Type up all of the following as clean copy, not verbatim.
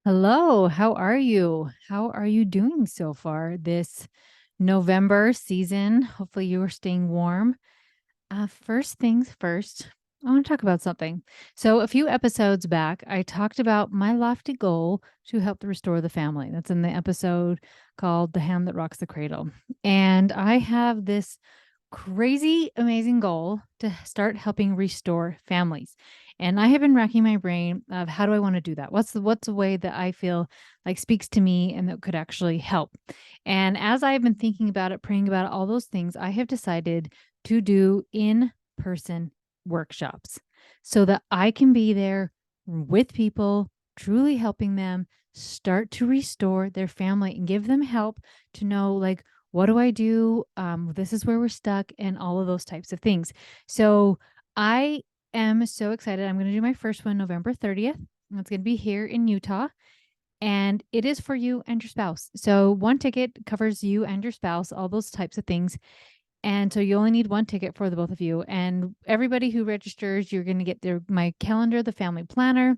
Hello, how are you? How are you doing so far this November season? Hopefully, you are staying warm. First things first, I want to talk about something. So, a few episodes back, I talked about my lofty goal to help restore the family. That's in the episode called The Hand That Rocks the Cradle. And I have this crazy amazing goal to start helping restore families. And I have been racking my brain of how do I want to do that? What's the way that I feel like speaks to me and that could actually help? And as I've been thinking about it, praying about it, all those things, I have decided to do in-person workshops so that I can be there with people, truly helping them start to restore their family and give them help to know like what do I do? This is where we're stuck, and all of those types of things. So I am so excited. I'm going to do my first one November 30th. It's going to be here in Utah, and it is for you and your spouse. So one ticket covers you and your spouse, all those types of things. And so you only need one ticket for the both of you. And everybody who registers, you're going to get my calendar, the family planner,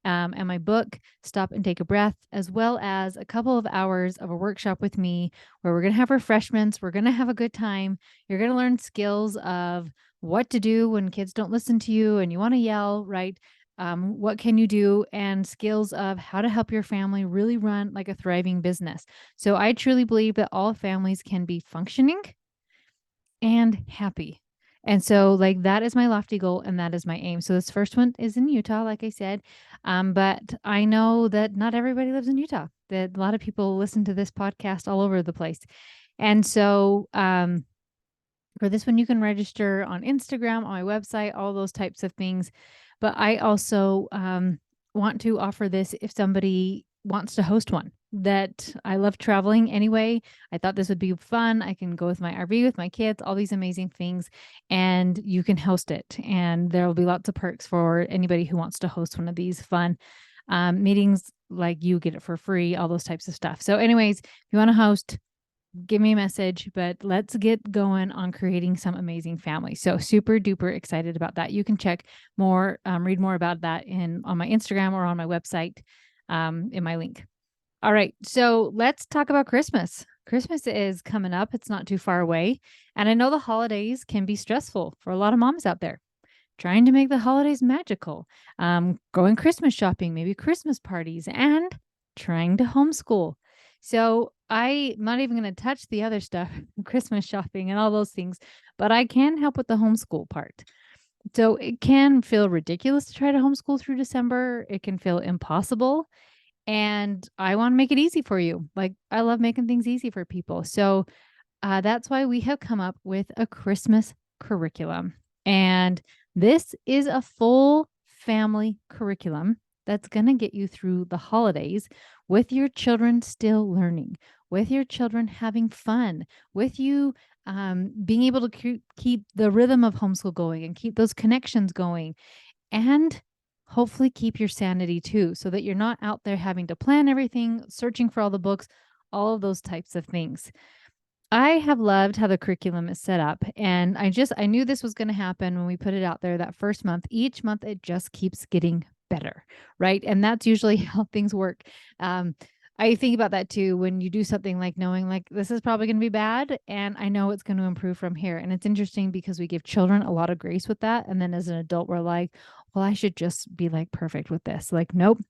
and my book, Stop and Take a Breath, as well as a couple of hours of a workshop with me where we're going to have refreshments. We're going to have a good time. You're going to learn skills of what to do when kids don't listen to you and you want to yell, right? What can you do? And skills of how to help your family really run like a thriving business. So I truly believe that all families can be functioning and happy. And so, like, that is my lofty goal and that is my aim. So, this first one is in Utah, like I said. But I know that not everybody lives in Utah, that a lot of people listen to this podcast all over the place. And so, for this one, you can register on Instagram, on my website, all those types of things. But I also want to offer this if somebody wants to host one. That I love traveling anyway. I thought this would be fun. I can go with my RV with my kids, all these amazing things, and you can host it. And there will be lots of perks for anybody who wants to host one of these fun meetings. Like you get it for free, all those types of stuff. So, anyways, if you want to host, give me a message, but let's get going on creating some amazing families. So super duper excited about that. You can check more, read more about that on my Instagram or on my website in my link. All right. So let's talk about Christmas. Christmas is coming up. It's not too far away. And I know the holidays can be stressful for a lot of moms out there trying to make the holidays magical, going Christmas shopping, maybe Christmas parties, and trying to homeschool. So I'm not even going to touch the other stuff, Christmas shopping and all those things, but I can help with the homeschool part. So it can feel ridiculous to try to homeschool through December. It can feel impossible. And I want to make it easy for you. Like, I love making things easy for people. So that's why we have come up with a Christmas curriculum. And this is a full family curriculum that's going to get you through the holidays with your children still learning, with your children having fun, with you being able to keep the rhythm of homeschool going and keep those connections going, and hopefully keep your sanity too, so that you're not out there having to plan everything, searching for all the books, all of those types of things. I have loved how the curriculum is set up. And I knew this was going to happen when we put it out there that first month. Each month, it just keeps getting better, right? And that's usually how things work. I think about that too when you do something like knowing like this is probably going to be bad and I know it's going to improve from here. And it's interesting because we give children a lot of grace with that. And then as an adult, we're like, well, I should just be like perfect with this. Like, nope,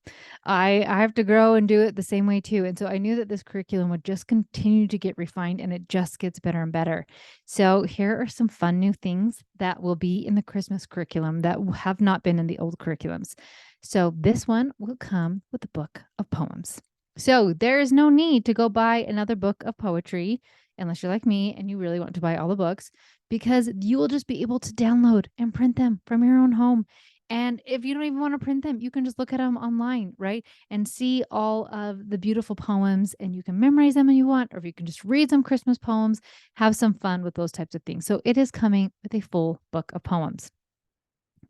I have to grow and do it the same way too. And so I knew that this curriculum would just continue to get refined and it just gets better and better. So here are some fun new things that will be in the Christmas curriculum that have not been in the old curriculums. So this one will come with a book of poems. So there is no need to go buy another book of poetry unless you're like me and you really want to buy all the books, because you will just be able to download and print them from your own home. And if you don't even want to print them, you can just look at them online, right? And see all of the beautiful poems, and you can memorize them if you want, or if you can just read some Christmas poems, have some fun with those types of things. So it is coming with a full book of poems.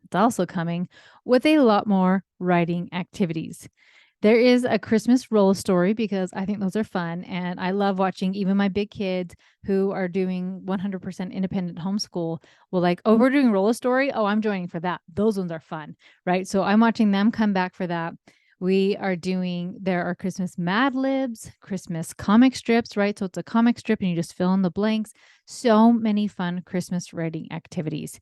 It's also coming with a lot more writing activities. There is a Christmas roll story because I think those are fun. And I love watching even my big kids who are doing 100% independent homeschool will like, oh, we're doing roll story. Oh, I'm joining for that. Those ones are fun, right? So I'm watching them come back for that. There are Christmas Mad Libs, Christmas comic strips, right? So it's a comic strip and you just fill in the blanks. So many fun Christmas writing activities.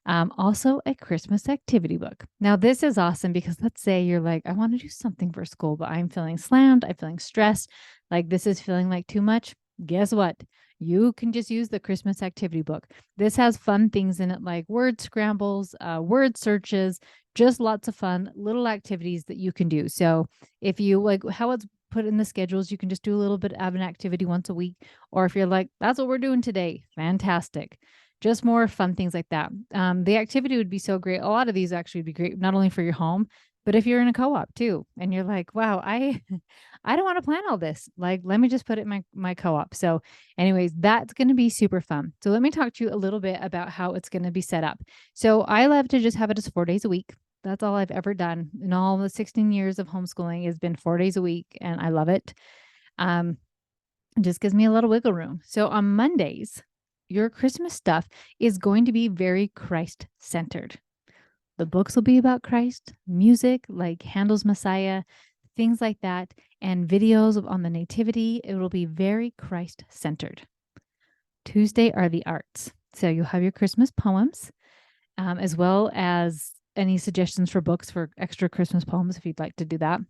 Also, a Christmas activity book. Now, this is awesome because let's say you're like, I want to do something for school, but I'm feeling slammed. I'm feeling stressed. Like this is feeling like too much. Guess what? You can just use the Christmas activity book. This has fun things in it like word scrambles, word searches, just lots of fun little activities that you can do. So, if you like how it's put in the schedules, you can just do a little bit of an activity once a week. Or if you're like, that's what we're doing today, fantastic. Just more fun things like that. The activity would be so great. A lot of these actually would be great, not only for your home, but if you're in a co-op too, and you're like, wow, I don't want to plan all this. Like, let me just put it in my co-op. So, anyways, that's going to be super fun. So let me talk to you a little bit about how it's going to be set up. So I love to just have it as 4 days a week. That's all I've ever done in all the 16 years of homeschooling has been 4 days a week, and I love it. It just gives me a little wiggle room. So on Mondays, your Christmas stuff is going to be very Christ centered. The books will be about Christ, music like Handel's Messiah, things like that, and videos on the Nativity. It will be very Christ centered. Tuesday are the arts. So you'll have your Christmas poems, as well as any suggestions for books for extra Christmas poems if you'd like to do that.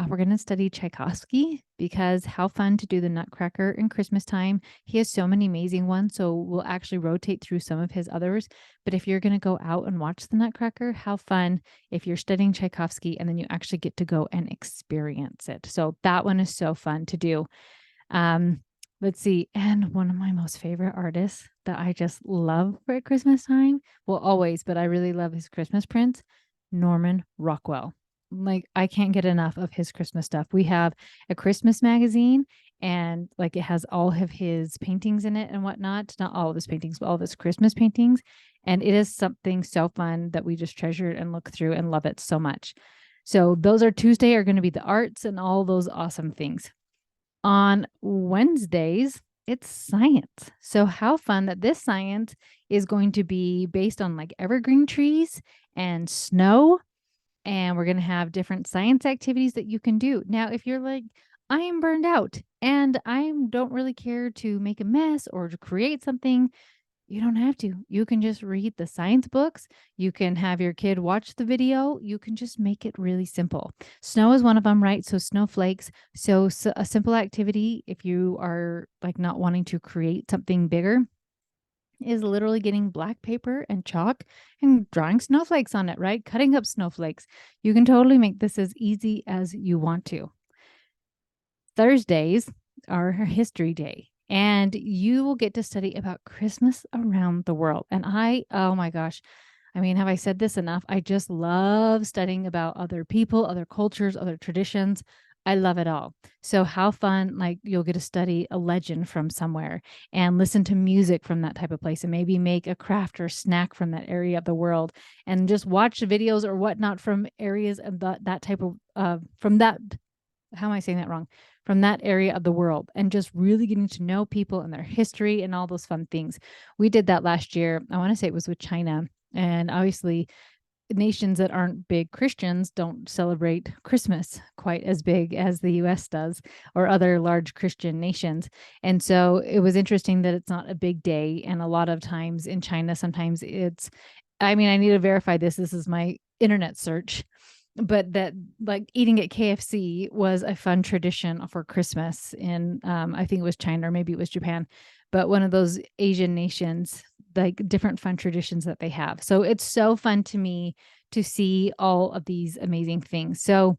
We're going to study Tchaikovsky because how fun to do the Nutcracker in Christmas time. He has so many amazing ones. So we'll actually rotate through some of his others. But if you're going to go out and watch the Nutcracker, how fun if you're studying Tchaikovsky and then you actually get to go and experience it. So that one is so fun to do. Let's see. And one of my most favorite artists that I just love for at Christmas time, well, always, but I really love his Christmas prints, Norman Rockwell. Like, I can't get enough of his Christmas stuff. We have a Christmas magazine and like it has all of his paintings in it and whatnot. Not all of his paintings, but all of his Christmas paintings. And it is something so fun that we just treasure and look through and love it so much. So those are Tuesday are going to be the arts and all those awesome things. On Wednesdays, it's science. So how fun that this science is going to be based on like evergreen trees and snow. And we're going to have different science activities that you can do. Now, if you're like, I am burned out and I don't really care to make a mess or to create something, you don't have to. You can just read the science books. You can have your kid watch the video. You can just make it really simple. Snow is one of them, right? So snowflakes. So a simple activity, if you are like not wanting to create something bigger, is literally getting black paper and chalk and drawing snowflakes on it, right? Cutting up snowflakes. You can totally make this as easy as you want to. Thursdays are history day, and you will get to study about Christmas around the world. And oh my gosh, I mean, have I said this enough? I just love studying about other people, other cultures, other traditions. I love it all. So how fun, like you'll get to study a legend from somewhere and listen to music from that type of place and maybe make a craft or snack from that area of the world and just watch the videos or whatnot from areas of that type of, from that, how am I saying that wrong? From that area of the world and just really getting to know people and their history and all those fun things. We did that last year. I want to say it was with China. And obviously, nations that aren't big Christians don't celebrate Christmas quite as big as the US does or other large Christian nations. And so it was interesting that it's not a big day. And a lot of times in China, sometimes I mean, I need to verify this. This is my internet search, but that like eating at KFC was a fun tradition for Christmas in, I think it was China or maybe it was Japan, but one of those Asian nations, like different fun traditions that they have. So it's so fun to me to see all of these amazing things. So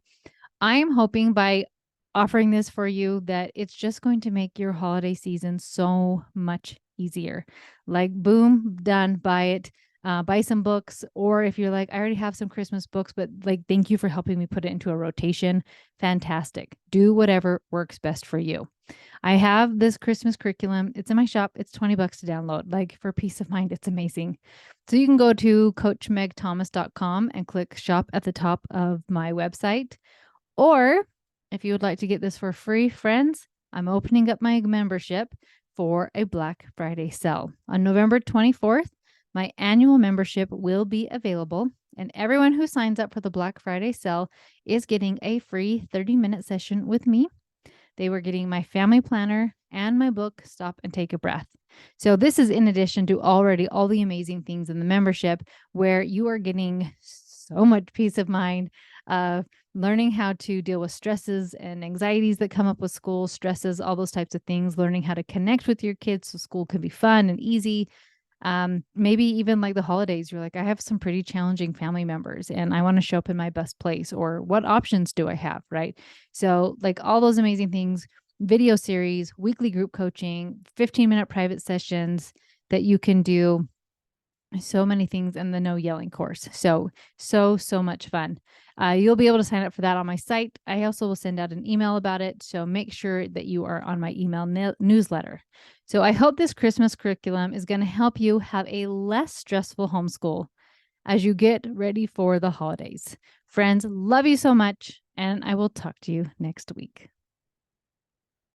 I'm hoping by offering this for you that it's just going to make your holiday season so much easier. Like, boom, done, buy it. Buy some books, or if you're like, I already have some Christmas books, but like, thank you for helping me put it into a rotation. Fantastic. Do whatever works best for you. I have this Christmas curriculum. It's in my shop. It's $20 to download. Like, for peace of mind, it's amazing. So you can go to coachmegthomas.com and click shop at the top of my website. Or if you would like to get this for free, friends, I'm opening up my membership for a Black Friday sale on November 24th. My annual membership will be available. And everyone who signs up for the Black Friday sale is getting a free 30-minute session with me. They were getting my family planner and my book, Stop and Take a Breath. So, this is in addition to already all the amazing things in the membership where you are getting so much peace of mind, learning how to deal with stresses and anxieties that come up with school, stresses, all those types of things, learning how to connect with your kids so school can be fun and easy. Maybe even like the holidays, you're like, I have some pretty challenging family members and I want to show up in my best place, or what options do I have? Right. So, like all those amazing things, video series, weekly group coaching, 15-minute private sessions that you can do, so many things in the no yelling course. So much fun. You'll be able to sign up for that on my site. I also will send out an email about it. So make sure that you are on my email newsletter. So I hope this Christmas curriculum is going to help you have a less stressful homeschool as you get ready for the holidays. Friends, love you so much. And I will talk to you next week.